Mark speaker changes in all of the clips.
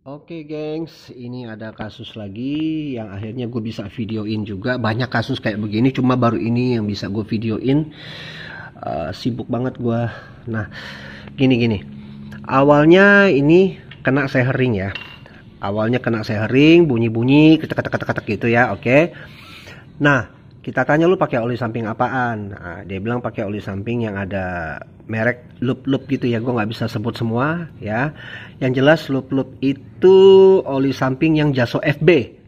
Speaker 1: Oke gengs, ini ada kasus lagi yang akhirnya gue bisa videoin juga. Banyak kasus kayak begini, cuma baru ini yang bisa gue videoin. Sibuk banget gue. Nah, gini. Awalnya ini kena sehering ya. Awalnya kena sehering, bunyi-bunyi, ketek-ketek gitu ya, oke. Nah, kita tanya lu pakai oli samping apaan? Nah, dia bilang pakai oli samping yang ada merek loop gitu ya. Gue nggak bisa sebut semua ya. Yang jelas loop itu oli samping yang Jaso FB,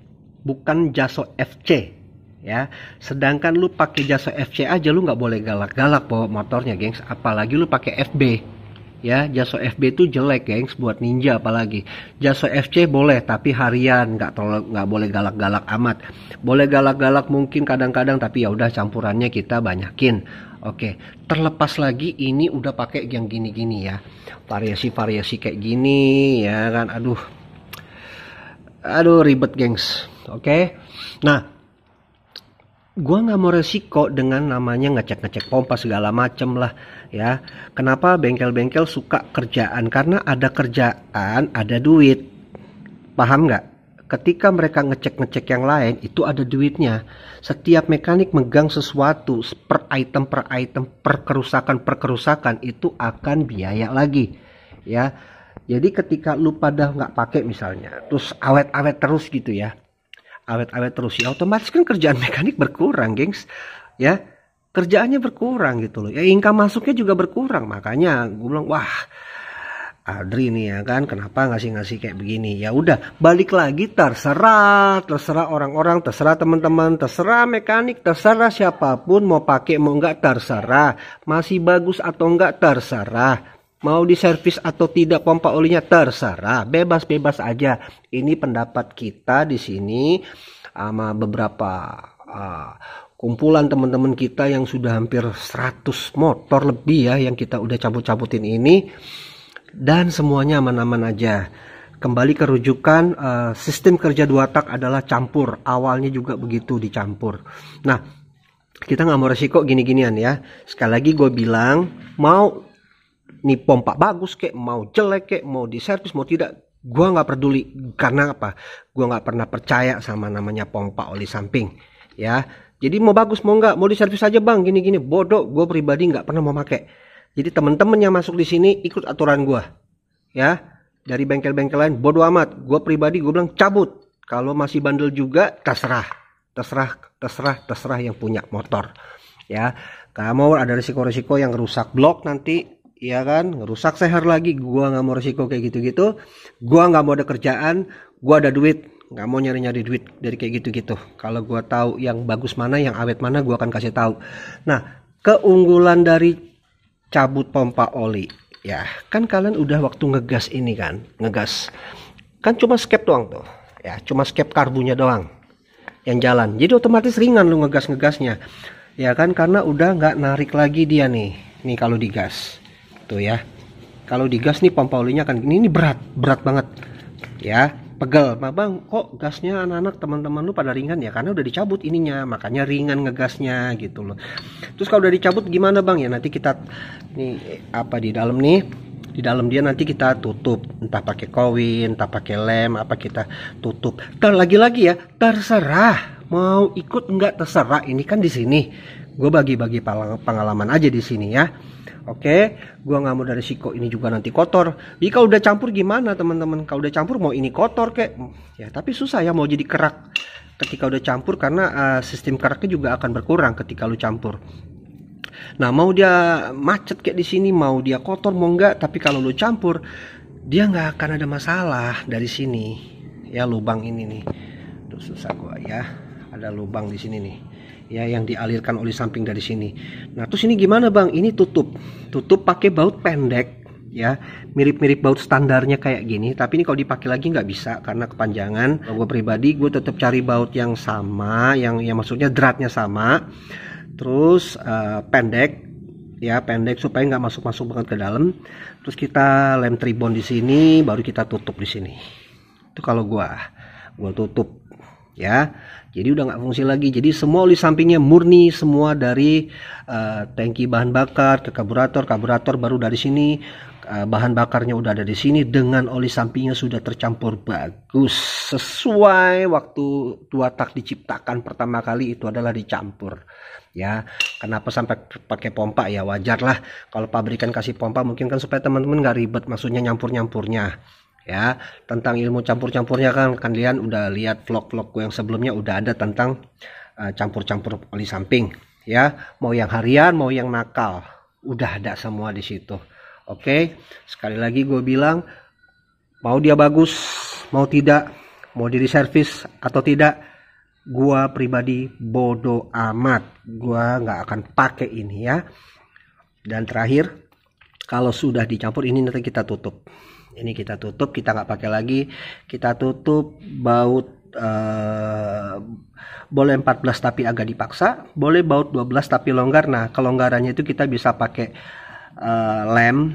Speaker 1: bukan Jaso FC ya. Sedangkan lu pakai Jaso FC aja lu nggak boleh galak-galak bawa motornya, gengs. Apalagi lu pakai FB. Ya, Jaso FB itu jelek, gengs, buat ninja apalagi. Jaso FC boleh, tapi harian, nggak boleh galak-galak amat. Boleh galak-galak mungkin kadang-kadang, tapi ya udah campurannya kita banyakin. Oke, terlepas lagi ini udah pakai yang gini-gini ya. Variasi-variasi kayak gini ya kan. Aduh ribet, gengs. Oke. Nah, gua nggak mau resiko dengan namanya ngecek pompa segala macem lah ya. Kenapa bengkel-bengkel suka kerjaan? Karena ada kerjaan, ada duit. Paham nggak? Ketika mereka ngecek yang lain, itu ada duitnya. Setiap mekanik megang sesuatu per item, per kerusakan itu akan biaya lagi ya. Jadi ketika lu pada nggak pakai misalnya, terus awet-awet terus gitu ya, awet-awet terus ya, otomatis kan kerjaan mekanik berkurang, gengs ya. Kerjaannya berkurang gitu loh ya, income masuknya juga berkurang. Makanya gue bilang, wah Adri nih ya kan, kenapa ngasih kayak begini? Ya udah, balik lagi, terserah orang-orang, terserah teman-teman, terserah mekanik, terserah siapapun mau pakai mau enggak, terserah. Masih bagus atau enggak, terserah. Mau diservis atau tidak pompa olinya, terserah, bebas aja. Ini pendapat kita di sini sama beberapa kumpulan teman-teman kita yang sudah hampir 100 motor lebih ya yang kita udah cabut-cabutin ini, dan semuanya aman-aman aja. Kembali ke rujukan, sistem kerja dua tak adalah campur. Awalnya juga begitu, dicampur. Nah, kita nggak mau resiko gini-ginian ya. Sekali lagi gue bilang, mau nih pompa bagus kek, mau jelek kek, mau diservis mau tidak, gue nggak peduli. Karena apa? Gue nggak pernah percaya sama namanya pompa oli samping ya. Jadi mau bagus mau nggak, mau diservis aja bang, gini-gini, bodoh. Gue pribadi nggak pernah mau pakai. Jadi temen-temen yang masuk di sini ikut aturan gue ya. Dari bengkel-bengkel lain bodoh amat. Gue pribadi gue bilang cabut. Kalau masih bandel juga terserah yang punya motor ya. Kamu ada risiko-risiko yang rusak blok nanti ya kan, ngerusak seher lagi. Gua nggak mau resiko kayak gitu-gitu. Gua nggak mau ada kerjaan, gua ada duit, nggak mau nyari-nyari duit dari kayak gitu-gitu. Kalau gua tahu yang bagus mana, yang awet mana, gua akan kasih tahu. Nah, keunggulan dari cabut pompa oli ya, kan kalian udah waktu ngegas ini kan, ngegas kan cuma skep doang tuh ya, cuma skep karbunya doang yang jalan. Jadi otomatis ringan lu ngegasnya ya kan, karena udah nggak narik lagi dia nih kalau digas tuh ya. Kalau digas nih pompa olinya kan ini berat banget ya, pegel. Bang, kok gasnya anak-anak teman-teman lu pada ringan ya? Karena udah dicabut ininya, makanya ringan ngegasnya gitu loh. Terus kalau udah dicabut gimana bang? Ya nanti kita nih apa di dalam nih, di dalam dia nanti kita tutup, entah pakai kowin, entah pakai lem, apa kita tutup. Lagi-lagi ya, terserah mau ikut enggak, terserah. Ini kan di sini gue bagi-bagi pengalaman aja di sini ya. Oke, gua nggak mau dari risiko ini juga nanti kotor. Jadi kalau udah campur gimana teman-teman? Kalau udah campur mau ini kotor kek, ya tapi susah ya mau jadi kerak ketika udah campur, karena sistem keraknya juga akan berkurang ketika lu campur. Nah, mau dia macet kayak di sini, mau dia kotor mau enggak, tapi kalau lu campur dia nggak akan ada masalah dari sini. Ya lubang ini nih, tuh susah gua ya. Ada lubang di sini nih ya, yang dialirkan oli samping dari sini. Nah terus ini gimana bang? Ini tutup pakai baut pendek ya, mirip-mirip baut standarnya kayak gini, tapi ini kalau dipakai lagi nggak bisa karena kepanjangan. Kalau gue pribadi gue tetap cari baut yang sama, yang maksudnya dratnya sama, terus pendek ya, pendek supaya nggak masuk banget ke dalam. Terus kita lem tribon di sini, baru kita tutup di sini. Itu kalau gue tutup ya. Jadi udah nggak fungsi lagi. Jadi semua oli sampingnya murni semua dari tangki bahan bakar ke karburator baru dari sini bahan bakarnya udah ada di sini dengan oli sampingnya sudah tercampur bagus sesuai waktu 2 tak diciptakan pertama kali itu adalah dicampur ya. Kenapa sampai pakai pompa ya, wajar lah kalau pabrikan kasih pompa mungkin kan supaya teman-teman nggak ribet maksudnya nyampur-nyampurnya ya. Tentang ilmu campur-campurnya kan kalian udah lihat vlog-vlog yang sebelumnya udah ada tentang campur-campur oli samping ya, mau yang harian mau yang nakal udah ada semua di situ. Oke, sekali lagi gue bilang, mau dia bagus, mau tidak, mau di servis atau tidak, gue pribadi bodoh amat. Gue nggak akan pakai ini ya. Dan terakhir, kalau sudah dicampur ini nanti kita tutup. Ini kita tutup, kita nggak pakai lagi. Kita tutup baut boleh 14 tapi agak dipaksa, boleh baut 12 tapi longgar. Nah, kelonggarannya itu kita bisa pakai lem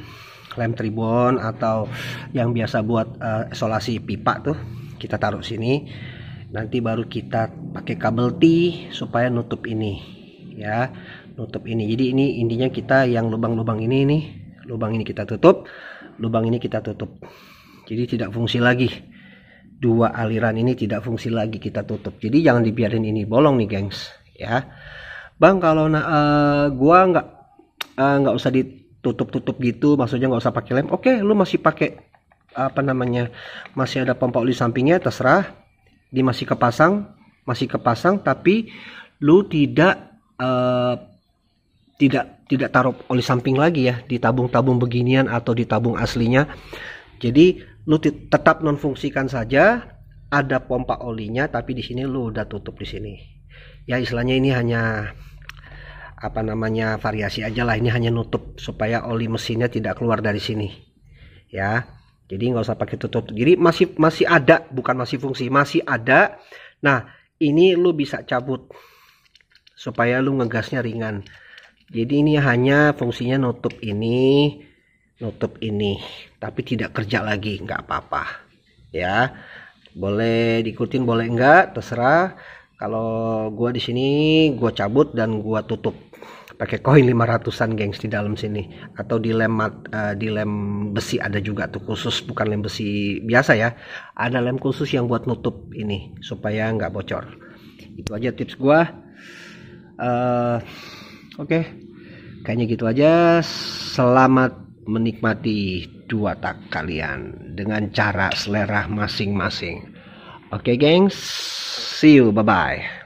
Speaker 1: tribon atau yang biasa buat isolasi pipa tuh kita taruh sini, nanti baru kita pakai kabel T supaya nutup ini ya, nutup ini. Jadi ini intinya kita yang lubang-lubang ini nih, lubang ini kita tutup, lubang ini kita tutup, jadi tidak fungsi lagi, 2 aliran ini tidak fungsi lagi, kita tutup. Jadi jangan dibiarin ini bolong nih gengs ya bang. Kalau gua nggak usah ditutup gitu, maksudnya nggak usah pakai lem. Oke, lu masih pakai apa namanya, masih ada pompa oli sampingnya, terserah, di masih kepasang tapi lu tidak taruh oli samping lagi ya di tabung-tabung beginian atau di tabung aslinya. Jadi lu tetap non fungsikan saja, ada pompa olinya tapi di sini lu udah tutup di sini ya. Istilahnya ini hanya apa namanya, variasi aja lah, ini hanya nutup supaya oli mesinnya tidak keluar dari sini ya. Jadi nggak usah pakai tutup, jadi masih ada, bukan masih fungsi, masih ada. Nah ini lu bisa cabut supaya lu ngegasnya ringan. Jadi ini hanya fungsinya nutup ini tapi tidak kerja lagi, nggak apa-apa ya. Boleh diikutin boleh enggak, terserah. Kalau gua di sini gua cabut dan gua tutup pakai koin 500-an gengs di dalam sini, atau di lem besi ada juga tuh khusus, bukan lem besi biasa ya, ada lem khusus yang buat nutup ini supaya nggak bocor. Itu aja tips gua. Oke, kayaknya gitu aja. Selamat menikmati 2 tak kalian dengan cara selera masing-masing. Oke gengs, see you, bye bye.